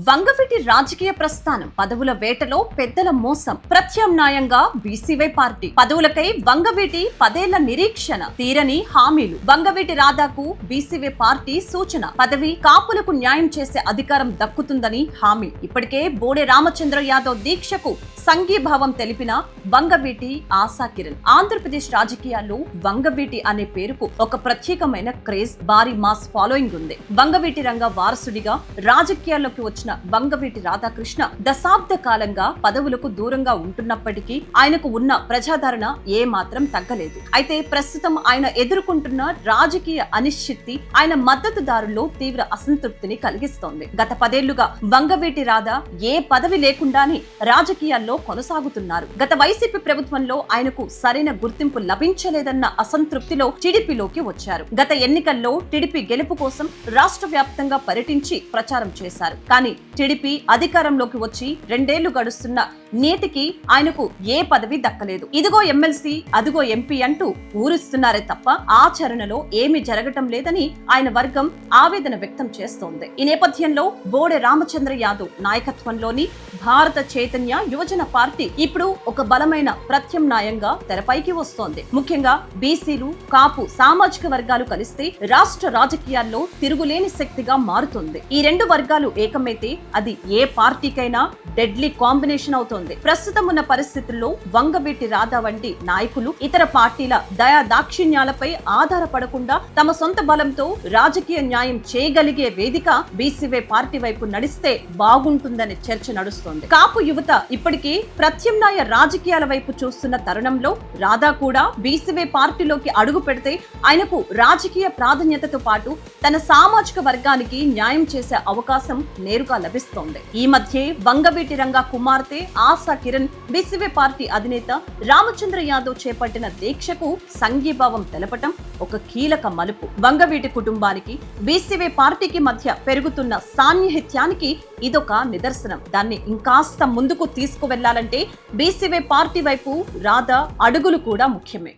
వంగవీటి రాజకీయ ప్రస్థానం, పదవుల వేటలో పెద్దల మోసం, ప్రత్యామ్నాయంగా బీసీవై పార్టీ, పదవులకై వంగవీటి 10 ఏళ్ల నిరీక్షణ, తీరని హామీలు. వంగవీటి రాధాకు బీసీవై పార్టీ సూచన, పదవి కాపులకు న్యాయం చేసే అధికారం దక్కుతుందని హామీ. ఇప్పటికే బోడే రామచంద్ర యాదవ్ దీక్షకు సంఘీభావం తెలిపిన వంగవీటి ఆశా కిరణ్. ఆంధ్రప్రదేశ్ రాజకీయాల్లో వంగవీటి అనే పేరుకు ఒక ప్రత్యేకమైన క్రేజ్, భారీ మాస్ ఫాలోయింగ్ ఉంది. వంగవీటి రంగ వారసుడిగా రాజకీయాల్లోకి వచ్చిన వంగవీటి రాధాకృష్ణ దశాబ్ద కాలంగా పదవులకు దూరంగా ఉంటున్నప్పటికీ ఆయనకు ఉన్న ప్రజాదరణ ఏ మాత్రం తగ్గలేదు. అయితే ప్రస్తుతం ఆయన ఎదుర్కొంటున్న రాజకీయ అనిశ్చితి ఆయన మద్దతుదారుల్లో తీవ్ర అసంతృప్తిని కలిగిస్తోంది. గత 10 ఏళ్లుగా వంగవీటి రాధా ఏ పదవి లేకుండానే రాజకీయాల్లో కొనసాగుతున్నారు. గత వైసీపీ ప్రభుత్వంలో ఆయనకు సరైన గుర్తింపు లభించలేదన్న అసంతృప్తిలో టీడీపీలోకి వచ్చారు. గత ఎన్నికల్లో టీడీపీ గెలుపు కోసం రాష్ట్ర వ్యాప్తంగా పర్యటించి ప్రచారం చేశారు. కానీ టీడీపీ అధికారంలోకి వచ్చి 2 ఏళ్లు గడుస్తున్న నేటికి ఆయనకు ఏ పదవి దక్కలేదు. ఇదిగో ఎమ్మెల్సీ, అదిగో ఎంపీ అంటూ ఊరిస్తున్నారే తప్ప ఆచరణలో ఏమీ జరగటం లేదని ఆయన వర్గం ఆవేదన వ్యక్తం చేస్తోంది. ఈ నేపథ్యంలో బోడే రామచంద్ర యాదవ్ నాయకత్వంలోని భారత చైతన్య యువజన పార్టీ ఇప్పుడు ఒక బలమైన ప్రత్యామ్నాయంగా తెరపైకి వస్తోంది. ముఖ్యంగా బీసీలు, కాపు సామాజిక వర్గాలు కలిస్తే రాష్ట్ర రాజకీయాల్లో తిరుగులేని శక్తిగా మారుతుంది. ఈ 2 వర్గాలు ఏకమైతే అది ఏ పార్టీకైనా డెడ్లీ కాంబినేషన్ అవుతోంది. ప్రస్తుతం ఉన్న పరిస్థితుల్లో వంగవీటి రాధా వంటి నాయకులు ఇతర పార్టీల దయా దాక్షిణ్యాలపై ఆధారపడకుండా తమ సొంత బలంతో రాజకీయ న్యాయం చేయగలిగే వేదిక బీసీవై పార్టీ వైపు నడిస్తే బాగుంటుందనే చర్చ నడుస్తోంది. కాపు యువత ఇప్పటికీ ప్రత్యామ్నాయ రాజకీయాల వైపు చూస్తున్న తరుణంలో రాధా కూడా బీసీవై పార్టీలోకి అడుగు పెడితే ఆయనకు రాజకీయ ప్రాధాన్యతతో పాటు తన సామాజిక వర్గానికి న్యాయం చేసే అవకాశం నేరుగా లభిస్తోంది. ఈ మధ్య వంగవీటి రంగ కుమార్తె ఆశా కిరణ్ బీసీవై పార్టీ అధినేత రామచంద్ర యాదవ్ చేపట్టిన దీక్షకు సంఘీభావం తెలపటం ఒక కీలక మలుపు. వంగవీటి కుటుంబానికి బీసీవై పార్టీకి మధ్య పెరుగుతున్న సాన్నిహిత్యానికి ఇదొక నిదర్శనం. దాన్ని ఇంకాస్త ముందుకు తీసుకువెళ్లాలంటే బీసీవై పార్టీ వైపు రాధా అడుగులు కూడా ముఖ్యమే.